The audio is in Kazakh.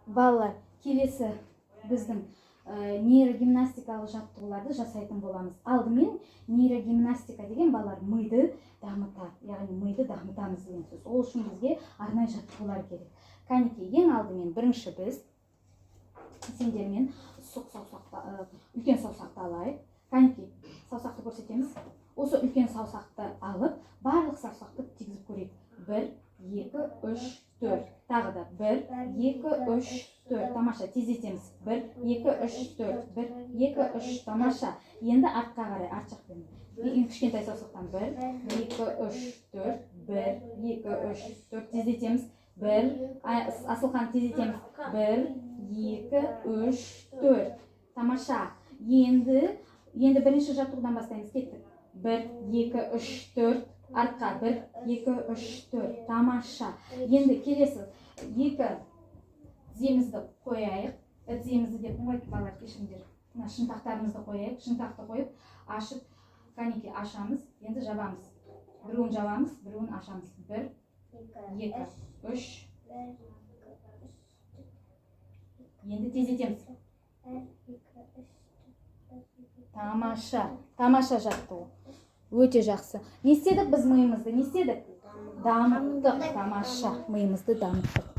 балалар, келесі біздің нейрогимнастикалық жаттығуларды жасайтын боламыз. Алдымен нейрогимнастика деген балалар миды дамытады, яғни миды дамытамыз деген сөз. Ол үшін бізге арнайы жаттығулар керек. Кәнекей, ең алдымен бірінші біз сендермен үлкен саусақты алайық. Кәнекей, саусақты көрсетеміз. Осы үлкен саусақты алып, барлық саусақты тигізіп көрейік. 1, 2, 3, 4. Тағы да 1, 2, 3, 4. Тамаша, тездетеміз. 1, 2, 3, 4. 1, 2, 3. Тамаша. Енді артқа қарай, арт жақпен. Ең кішкентай саусақтан 1, 2, 3, 4. 1, 2, 3, 4. Тездетеміз. 1, Асылхан, тездетеміз. 1, 2, 3, 4. Тамаша. Енді бірінші жаттығудан бастаймыз. Кеттік. 1, 2, 3, 4. Артқа 1, 2, 3, 4. Тамаша. Енді келесі 2 тіземізді қояйық. Тіземізді деп қойып, балалар, кешіріңдер. Шынтақтарымызды қояйық. Шынтақты қойып, ашып, кәнекей ашамыз. Енді жабамыз. Біреуін жабамыз, біреуін ашамыз. 1, 2, 3. Енді тездетеміз. Тамаша. Тамаша жаттығу. Өте жақсы. Не істедік біз миымызды? Не істедік? Дамыттық. Тамаша. Миымызды дамыттық.